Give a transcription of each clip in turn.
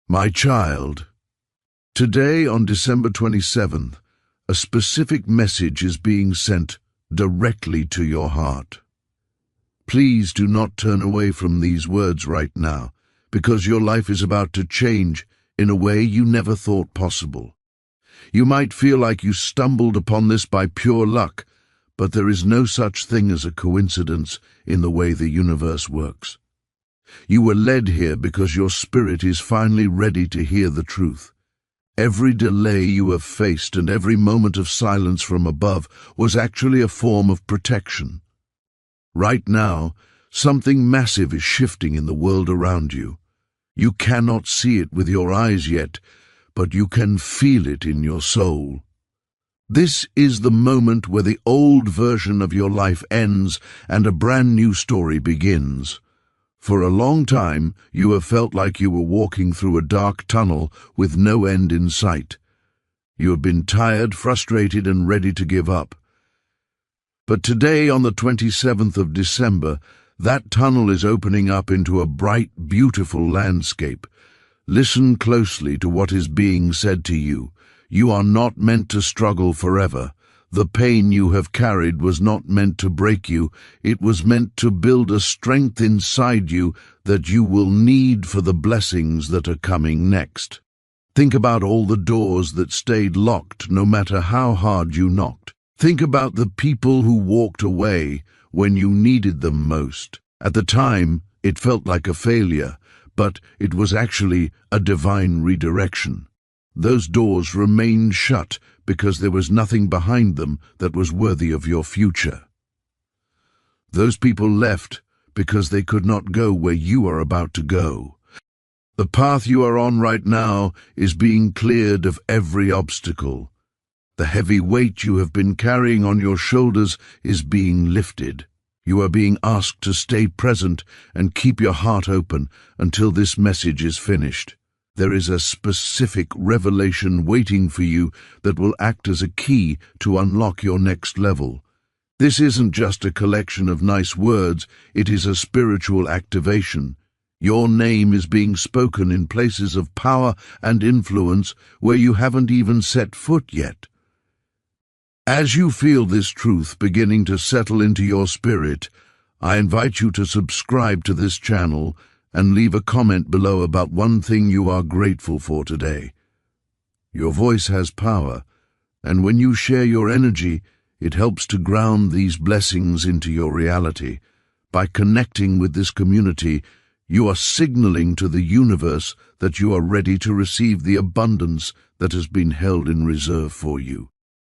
My child, today on December 27th, a specific message is being sent directly to your heart. Please do not turn away from these words right now, because your life is about to change in a way you never thought possible. You might feel like you stumbled upon this by pure luck, but there is no such thing as a coincidence in the way the universe works. You were led here because your spirit is finally ready to hear the truth. Every delay you have faced and every moment of silence from above was actually a form of protection. Right now, something massive is shifting in the world around you. You cannot see it with your eyes yet, but you can feel it in your soul. This is the moment where the old version of your life ends and a brand new story begins. For a long time, you have felt like you were walking through a dark tunnel with no end in sight. You have been tired, frustrated, and ready to give up. But today, on the 27th of December, that tunnel is opening up into a bright, beautiful landscape. Listen closely to what is being said to you. You are not meant to struggle forever. The pain you have carried was not meant to break you. It was meant to build a strength inside you that you will need for the blessings that are coming next. Think about all the doors that stayed locked no matter how hard you knocked. Think about the people who walked away when you needed them most. At the time, it felt like a failure, but it was actually a divine redirection. Those doors remained shut because there was nothing behind them that was worthy of your future. Those people left because they could not go where you are about to go. The path you are on right now is being cleared of every obstacle. The heavy weight you have been carrying on your shoulders is being lifted. You are being asked to stay present and keep your heart open until this message is finished. There is a specific revelation waiting for you that will act as a key to unlock your next level. This isn't just a collection of nice words, it is a spiritual activation. Your name is being spoken in places of power and influence where you haven't even set foot yet. As you feel this truth beginning to settle into your spirit, I invite you to subscribe to this channel and leave a comment below about one thing you are grateful for today. Your voice has power, and when you share your energy, it helps to ground these blessings into your reality. By connecting with this community, you are signaling to the universe that you are ready to receive the abundance that has been held in reserve for you.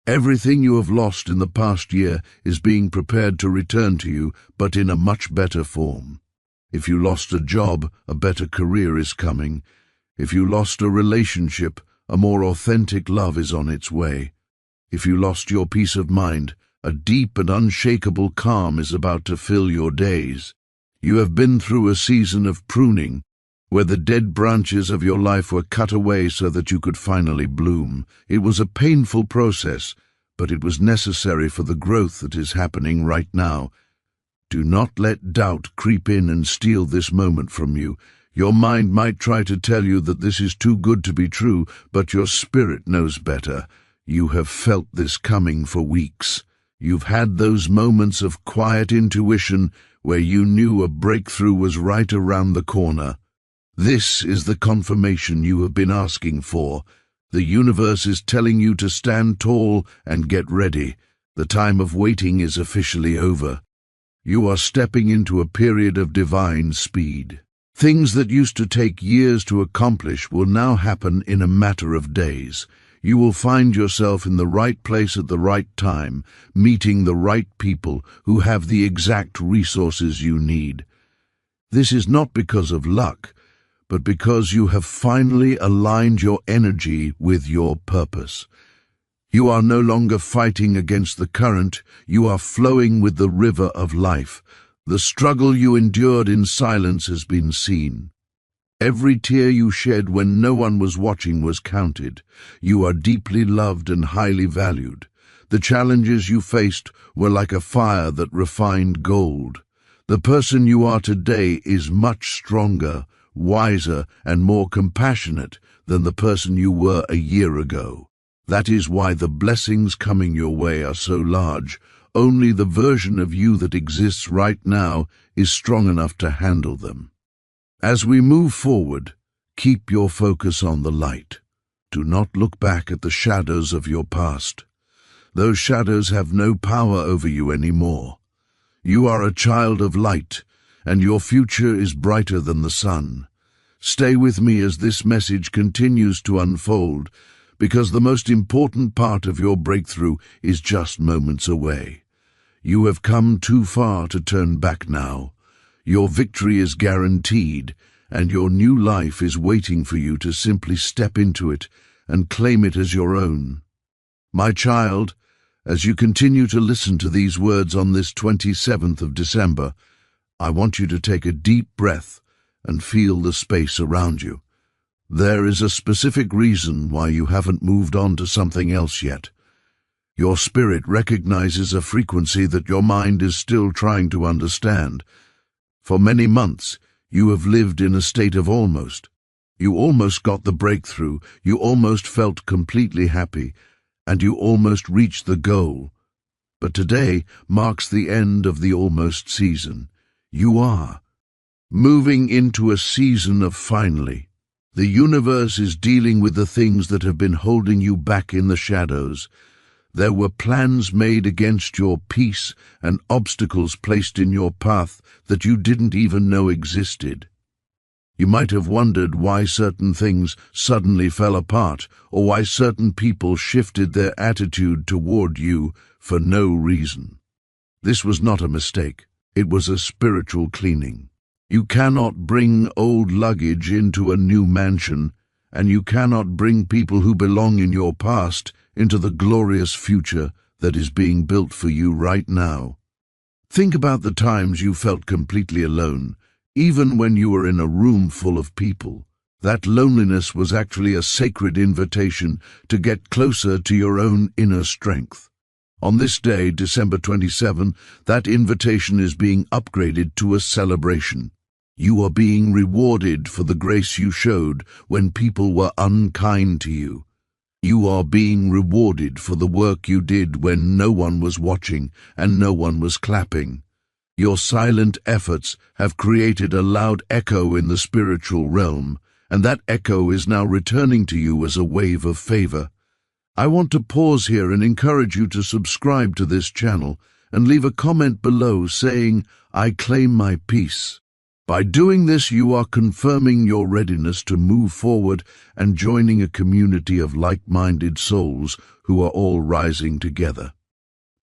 Everything you have lost in the past year is being prepared to return to you, but in a much better form. If you lost a job, a better career is coming. If you lost a relationship, a more authentic love is on its way. If you lost your peace of mind, a deep and unshakable calm is about to fill your days. You have been through a season of pruning, where the dead branches of your life were cut away so that you could finally bloom. It was a painful process, but it was necessary for the growth that is happening right now. Do not let doubt creep in and steal this moment from you. Your mind might try to tell you that this is too good to be true, but your spirit knows better. You have felt this coming for weeks. You've had those moments of quiet intuition where you knew a breakthrough was right around the corner. This is the confirmation you have been asking for. The universe is telling you to stand tall and get ready. The time of waiting is officially over. You are stepping into a period of divine speed. Things that used to take years to accomplish will now happen in a matter of days. You will find yourself in the right place at the right time, meeting the right people who have the exact resources you need. This is not because of luck, but because you have finally aligned your energy with your purpose. You are no longer fighting against the current, you are flowing with the river of life. The struggle you endured in silence has been seen. Every tear you shed when no one was watching was counted. You are deeply loved and highly valued. The challenges you faced were like a fire that refined gold. The person you are today is much stronger, wiser, and more compassionate than the person you were a year ago. That is why the blessings coming your way are so large. Only the version of you that exists right now is strong enough to handle them. As we move forward, keep your focus on the light. Do not look back at the shadows of your past. Those shadows have no power over you anymore. You are a child of light, and your future is brighter than the sun. Stay with me as this message continues to unfold, because the most important part of your breakthrough is just moments away. You have come too far to turn back now. Your victory is guaranteed, and your new life is waiting for you to simply step into it and claim it as your own. My child, as you continue to listen to these words on this 27th of December, I want you to take a deep breath and feel the space around you. There is a specific reason why you haven't moved on to something else yet. Your spirit recognizes a frequency that your mind is still trying to understand. For many months, you have lived in a state of almost. You almost got the breakthrough, you almost felt completely happy, and you almost reached the goal. But today marks the end of the almost season. You are moving into a season of finally. The universe is dealing with the things that have been holding you back in the shadows. There were plans made against your peace and obstacles placed in your path that you didn't even know existed. You might have wondered why certain things suddenly fell apart, or why certain people shifted their attitude toward you for no reason. This was not a mistake. It was a spiritual cleaning. You cannot bring old luggage into a new mansion, and you cannot bring people who belong in your past into the glorious future that is being built for you right now. Think about the times you felt completely alone, even when you were in a room full of people. That loneliness was actually a sacred invitation to get closer to your own inner strength. On this day, December 27, that invitation is being upgraded to a celebration. You are being rewarded for the grace you showed when people were unkind to you. You are being rewarded for the work you did when no one was watching and no one was clapping. Your silent efforts have created a loud echo in the spiritual realm, and that echo is now returning to you as a wave of favor. I want to pause here and encourage you to subscribe to this channel and leave a comment below saying, "I claim my peace." By doing this, you are confirming your readiness to move forward and joining a community of like-minded souls who are all rising together.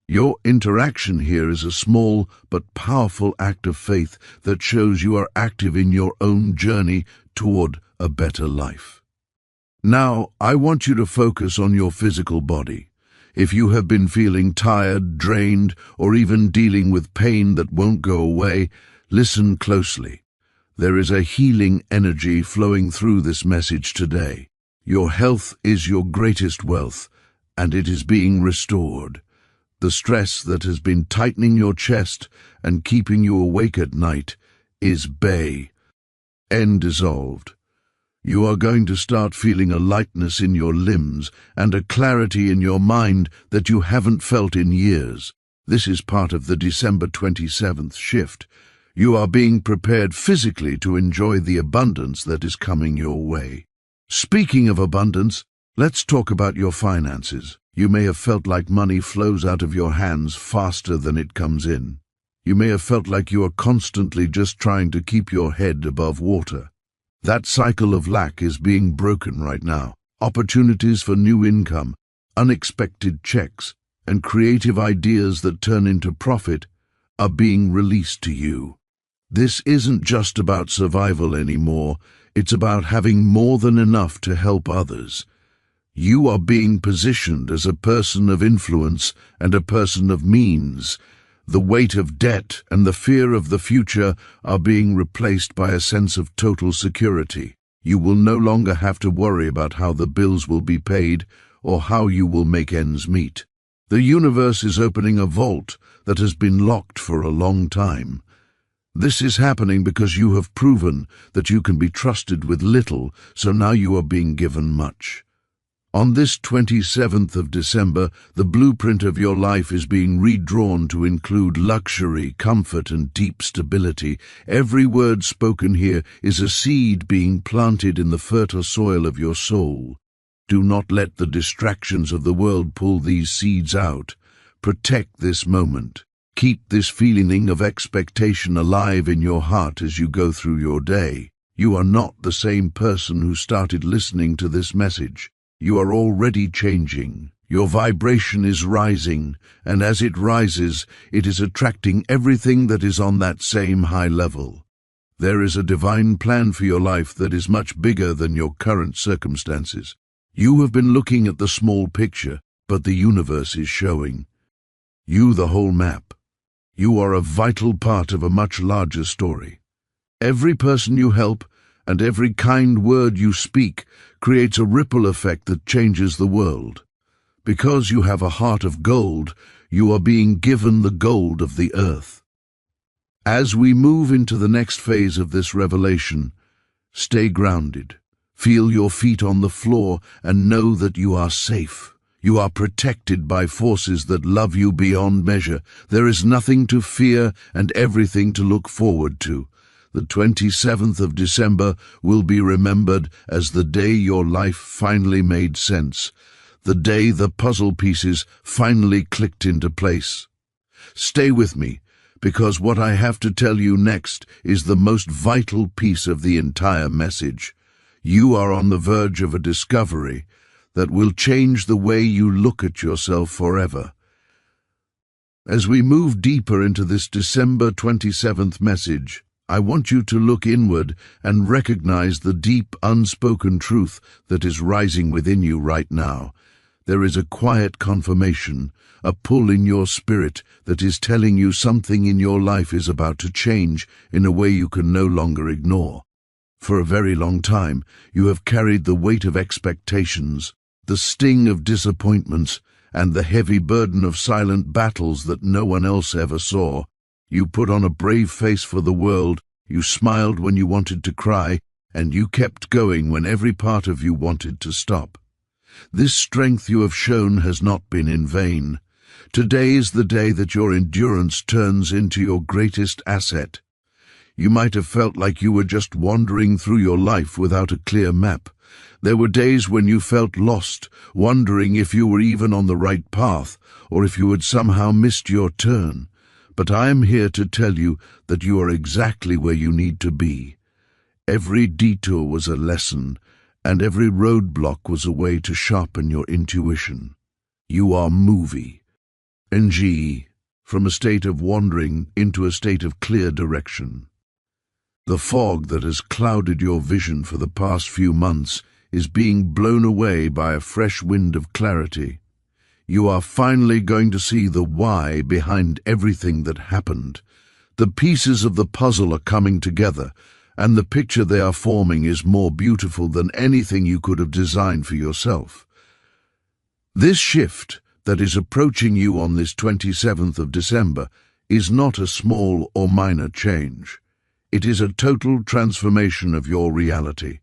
Your interaction here is a small but powerful act of faith that shows you are active in your own journey toward a better life. Now, I want you to focus on your physical body. If you have been feeling tired, drained, or even dealing with pain that won't go away, listen closely. There is a healing energy flowing through this message today. Your health is your greatest wealth, and it is being restored. The stress that has been tightening your chest and keeping you awake at night is dissolved. You are going to start feeling a lightness in your limbs and a clarity in your mind that you haven't felt in years. This is part of the December 27th shift. You are being prepared physically to enjoy the abundance that is coming your way. Speaking of abundance, let's talk about your finances. You may have felt like money flows out of your hands faster than it comes in. You may have felt like you are constantly just trying to keep your head above water. That cycle of lack is being broken right now. Opportunities for new income, unexpected checks, and creative ideas that turn into profit are being released to you. This isn't just about survival anymore. It's about having more than enough to help others. You are being positioned as a person of influence and a person of means. The weight of debt and the fear of the future are being replaced by a sense of total security. You will no longer have to worry about how the bills will be paid or how you will make ends meet. The universe is opening a vault that has been locked for a long time. This is happening because you have proven that you can be trusted with little, so now you are being given much. On this 27th of December, the blueprint of your life is being redrawn to include luxury, comfort, and deep stability. Every word spoken here is a seed being planted in the fertile soil of your soul. Do not let the distractions of the world pull these seeds out. Protect this moment. Keep this feeling of expectation alive in your heart as you go through your day. You are not the same person who started listening to this message. You are already changing. Your vibration is rising, and as it rises, it is attracting everything that is on that same high level. There is a divine plan for your life that is much bigger than your current circumstances. You have been looking at the small picture, but the universe is showing you the whole map. You are a vital part of a much larger story. Every person you help and every kind word you speak creates a ripple effect that changes the world. Because you have a heart of gold, you are being given the gold of the earth. As we move into the next phase of this revelation, stay grounded. Feel your feet on the floor and know that you are safe. You are protected by forces that love you beyond measure. There is nothing to fear and everything to look forward to. The 27th of December will be remembered as the day your life finally made sense, the day the puzzle pieces finally clicked into place. Stay with me, because what I have to tell you next is the most vital piece of the entire message. You are on the verge of a discovery that will change the way you look at yourself forever. As we move deeper into this December 27th message, I want you to look inward and recognize the deep, unspoken truth that is rising within you right now. There is a quiet confirmation, a pull in your spirit that is telling you something in your life is about to change in a way you can no longer ignore. For a very long time, you have carried the weight of expectations, the sting of disappointments, and the heavy burden of silent battles that no one else ever saw. You put on a brave face for the world, you smiled when you wanted to cry, and you kept going when every part of you wanted to stop. This strength you have shown has not been in vain. Today is the day that your endurance turns into your greatest asset. You might have felt like you were just wandering through your life without a clear map. There were days when you felt lost, wondering if you were even on the right path, or if you had somehow missed your turn. But I am here to tell you that you are exactly where you need to be. Every detour was a lesson, and every roadblock was a way to sharpen your intuition. You are moving, from a state of wandering into a state of clear direction. The fog that has clouded your vision for the past few months is being blown away by a fresh wind of clarity. You are finally going to see the why behind everything that happened. The pieces of the puzzle are coming together, and the picture they are forming is more beautiful than anything you could have designed for yourself. This shift that is approaching you on this 27th of December is not a small or minor change. It is a total transformation of your reality.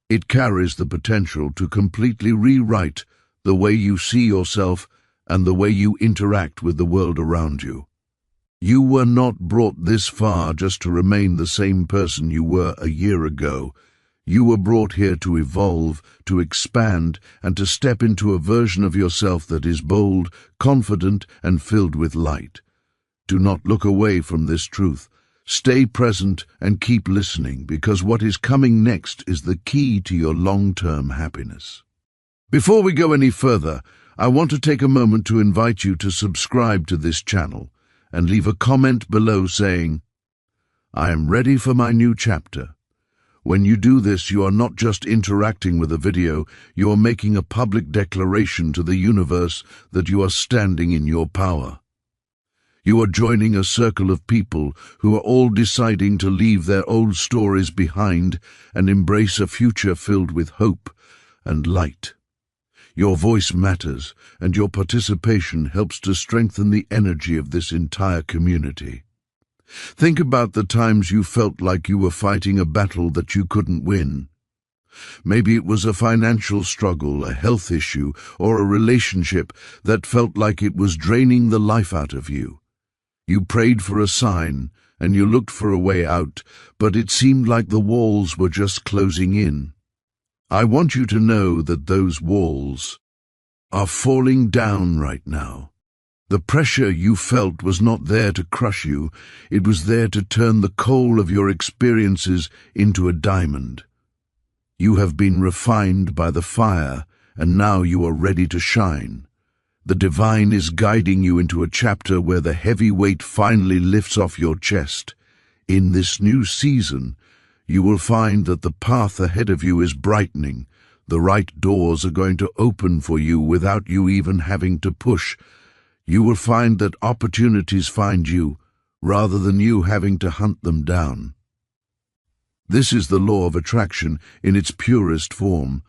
It carries the potential to completely rewrite the way you see yourself and the way you interact with the world around you. You were not brought this far just to remain the same person you were a year ago. You were brought here to evolve, to expand, and to step into a version of yourself that is bold, confident, and filled with light. Do not look away from this truth. Stay present and keep listening, because what is coming next is the key to your long-term happiness. Before we go any further, I want to take a moment to invite you to subscribe to this channel and leave a comment below saying, "I am ready for my new chapter." When you do this, you are not just interacting with a video, you are making a public declaration to the universe that you are standing in your power. You are joining a circle of people who are all deciding to leave their old stories behind and embrace a future filled with hope and light. Your voice matters, and your participation helps to strengthen the energy of this entire community. Think about the times you felt like you were fighting a battle that you couldn't win. Maybe it was a financial struggle, a health issue, or a relationship that felt like it was draining the life out of you. You prayed for a sign, and you looked for a way out, but it seemed like the walls were just closing in. I want you to know that those walls are falling down right now. The pressure you felt was not there to crush you, it was there to turn the coal of your experiences into a diamond. You have been refined by the fire, and now you are ready to shine. The divine is guiding you into a chapter where the heavy weight finally lifts off your chest. In this new season, you will find that the path ahead of you is brightening. The right doors are going to open for you without you even having to push. You will find that opportunities find you, rather than you having to hunt them down. This is the law of attraction in its purest form.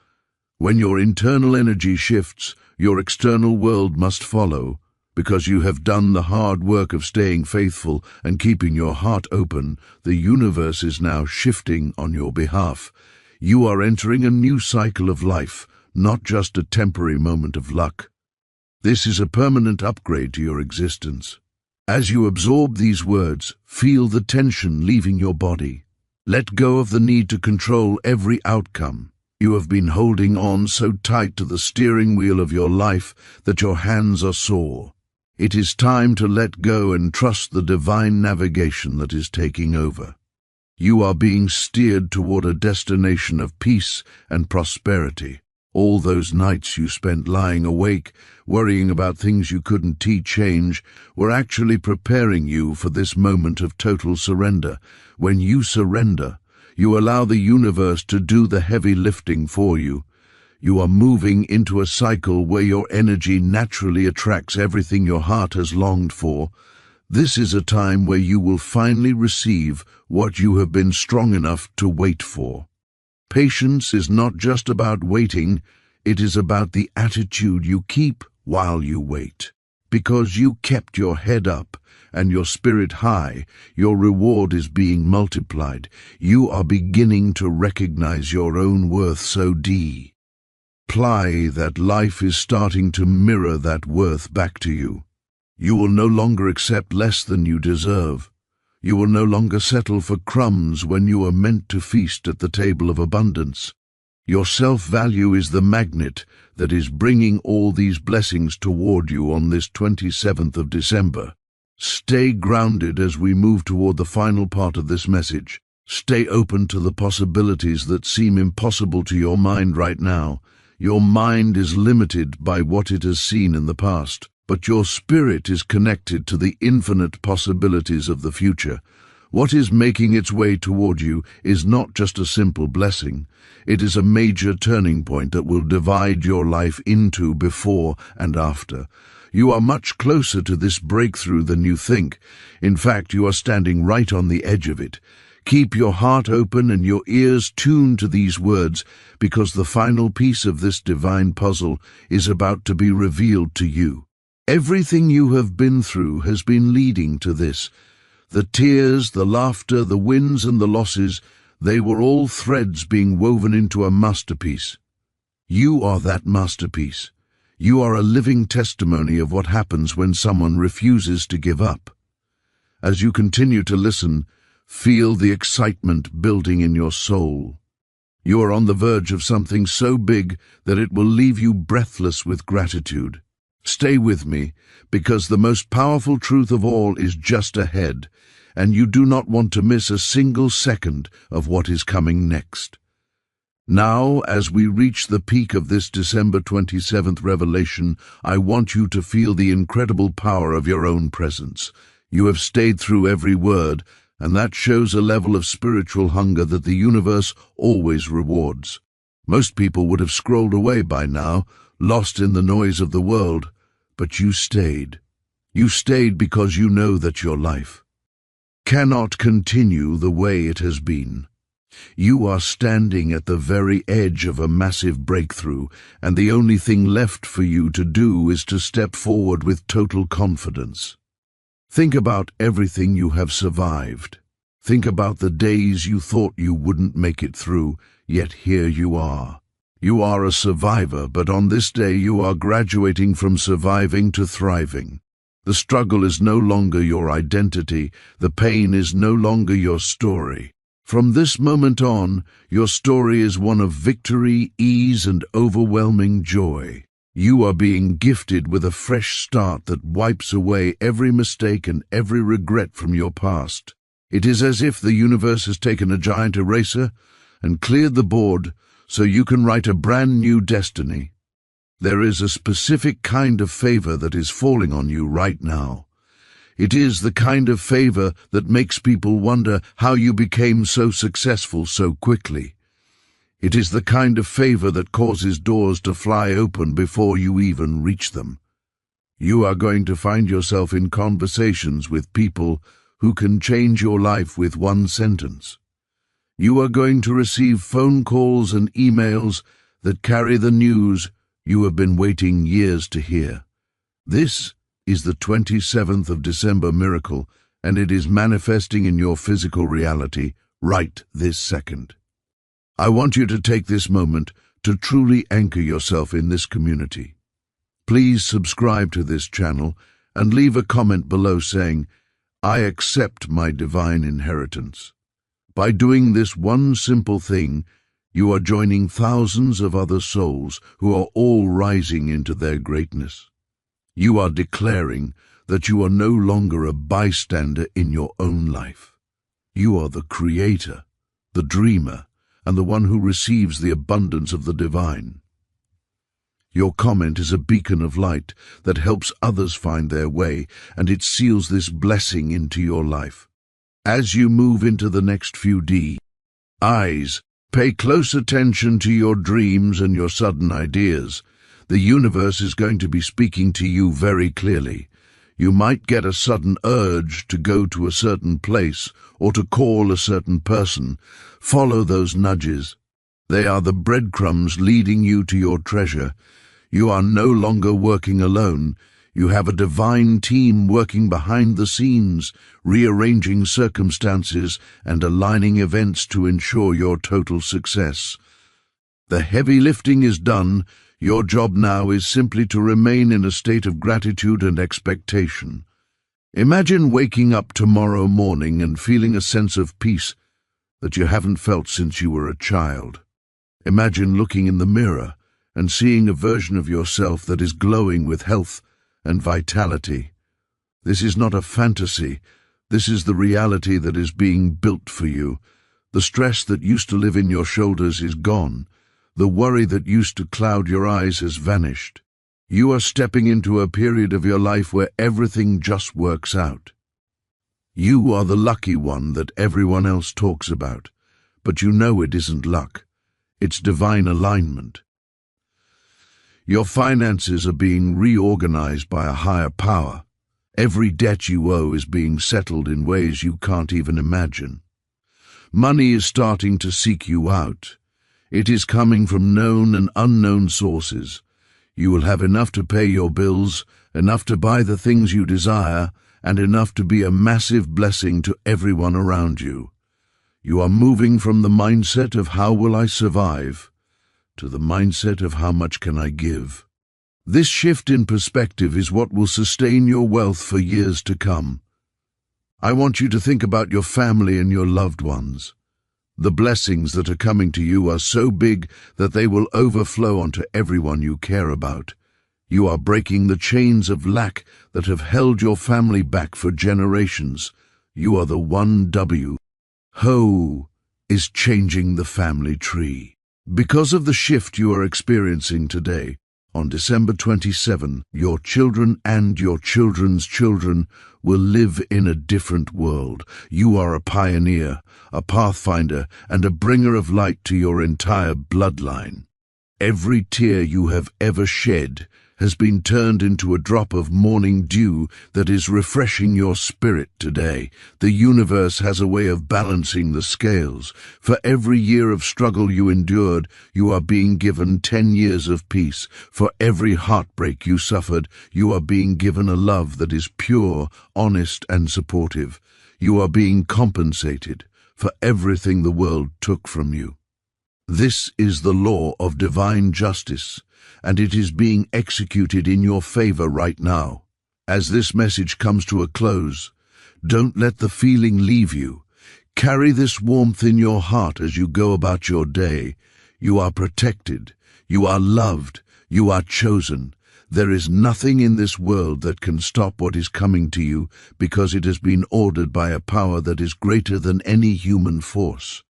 When your internal energy shifts, your external world must follow. Because you have done the hard work of staying faithful and keeping your heart open, the universe is now shifting on your behalf. You are entering a new cycle of life, not just a temporary moment of luck. This is a permanent upgrade to your existence. As you absorb these words, feel the tension leaving your body. Let go of the need to control every outcome. You have been holding on so tight to the steering wheel of your life that your hands are sore. It is time to let go and trust the divine navigation that is taking over. You are being steered toward a destination of peace and prosperity. All those nights you spent lying awake, worrying about things you couldn't change, were actually preparing you for this moment of total surrender. When you surrender, you allow the universe to do the heavy lifting for you. You are moving into a cycle where your energy naturally attracts everything your heart has longed for. This is a time where you will finally receive what you have been strong enough to wait for. Patience is not just about waiting, it is about the attitude you keep while you wait. Because you kept your head up and your spirit high, your reward is being multiplied. You are beginning to recognize your own worth so deep. Apply that life is starting to mirror that worth back to you. You will no longer accept less than you deserve. You will no longer settle for crumbs when you are meant to feast at the table of abundance. Your self-value is the magnet that is bringing all these blessings toward you on this 27th of December. Stay grounded as we move toward the final part of this message. Stay open to the possibilities that seem impossible to your mind right now. Your mind is limited by what it has seen in the past, but your spirit is connected to the infinite possibilities of the future. What is making its way toward you is not just a simple blessing. It is a major turning point that will divide your life into before and after. You are much closer to this breakthrough than you think. In fact, you are standing right on the edge of it. Keep your heart open and your ears tuned to these words, because the final piece of this divine puzzle is about to be revealed to you. Everything you have been through has been leading to this. The tears, the laughter, the wins and the losses, they were all threads being woven into a masterpiece. You are that masterpiece. You are a living testimony of what happens when someone refuses to give up. As you continue to listen, feel the excitement building in your soul. You are on the verge of something so big that it will leave you breathless with gratitude. Stay with me, because the most powerful truth of all is just ahead, and you do not want to miss a single second of what is coming next. Now, as we reach the peak of this December 27th revelation, I want you to feel the incredible power of your own presence. You have stayed through every word, and that shows a level of spiritual hunger that the universe always rewards. Most people would have scrolled away by now, lost in the noise of the world, but you stayed. You stayed because you know that your life cannot continue the way it has been. You are standing at the very edge of a massive breakthrough, and the only thing left for you to do is to step forward with total confidence. Think about everything you have survived. Think about the days you thought you wouldn't make it through, yet here you are. You are a survivor, but on this day you are graduating from surviving to thriving. The struggle is no longer your identity. The pain is no longer your story. From this moment on, your story is one of victory, ease, and overwhelming joy. You are being gifted with a fresh start that wipes away every mistake and every regret from your past. It is as if the universe has taken a giant eraser and cleared the board so you can write a brand new destiny. There is a specific kind of favor that is falling on you right now. It is the kind of favor that makes people wonder how you became so successful so quickly. It is the kind of favor that causes doors to fly open before you even reach them. You are going to find yourself in conversations with people who can change your life with one sentence. You are going to receive phone calls and emails that carry the news you have been waiting years to hear. This is the 27th of December miracle, and it is manifesting in your physical reality right this second. I want you to take this moment to truly anchor yourself in this community. Please subscribe to this channel and leave a comment below saying, "I accept my divine inheritance." By doing this one simple thing, you are joining thousands of other souls who are all rising into their greatness. You are declaring that you are no longer a bystander in your own life. You are the creator, the dreamer, and the one who receives the abundance of the divine. Your comment is a beacon of light that helps others find their way, and it seals this blessing into your life. As you move into the next few days, pay close attention to your dreams and your sudden ideas. The universe is going to be speaking to you very clearly. You might get a sudden urge to go to a certain place or to call a certain person. Follow those nudges. They are the breadcrumbs leading you to your treasure. You are no longer working alone. You have a divine team working behind the scenes, rearranging circumstances and aligning events to ensure your total success. The heavy lifting is done. Your job now is simply to remain in a state of gratitude and expectation. Imagine waking up tomorrow morning and feeling a sense of peace that you haven't felt since you were a child. Imagine looking in the mirror and seeing a version of yourself that is glowing with health and vitality. This is not a fantasy. This is the reality that is being built for you. The stress that used to live in your shoulders is gone. The worry that used to cloud your eyes has vanished. You are stepping into a period of your life where everything just works out. You are the lucky one that everyone else talks about, but you know it isn't luck. It's divine alignment. Your finances are being reorganized by a higher power. Every debt you owe is being settled in ways you can't even imagine. Money is starting to seek you out. It is coming from known and unknown sources. You will have enough to pay your bills, enough to buy the things you desire, and enough to be a massive blessing to everyone around you. You are moving from the mindset of how will I survive to the mindset of how much can I give. This shift in perspective is what will sustain your wealth for years to come. I want you to think about your family and your loved ones. The blessings that are coming to you are so big that they will overflow onto everyone you care about. You are breaking the chains of lack that have held your family back for generations. You are the one W. Ho is changing the family tree. Because of the shift you are experiencing today, on December 27, your children and your children's children will live in a different world. You are a pioneer, a pathfinder, and a bringer of light to your entire bloodline. Every tear you have ever shed, has been turned into a drop of morning dew that is refreshing your spirit today. The universe has a way of balancing the scales. For every year of struggle you endured, you are being given 10 years of peace. For every heartbreak you suffered, you are being given a love that is pure, honest, and supportive. You are being compensated for everything the world took from you. This is the law of divine justice, and it is being executed in your favor right now. As this message comes to a close, don't let the feeling leave you. Carry this warmth in your heart as you go about your day. You are protected, you are loved, you are chosen. There is nothing in this world that can stop what is coming to you, because it has been ordered by a power that is greater than any human force.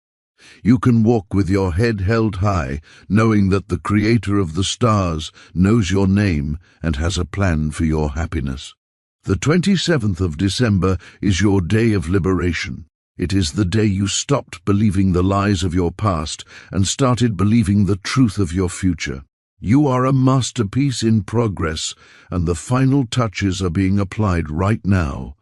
You can walk with your head held high, knowing that the Creator of the stars knows your name and has a plan for your happiness. The 27th of December is your day of liberation. It is the day you stopped believing the lies of your past and started believing the truth of your future. You are a masterpiece in progress, and the final touches are being applied right now.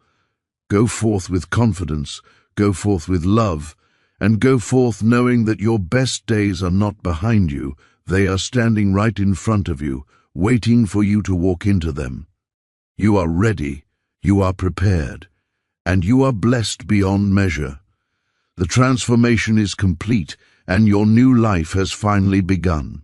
Go forth with confidence, go forth with love, and go forth knowing that your best days are not behind you. They are standing right in front of you, waiting for you to walk into them. You are ready, you are prepared, and you are blessed beyond measure. The transformation is complete, and your new life has finally begun.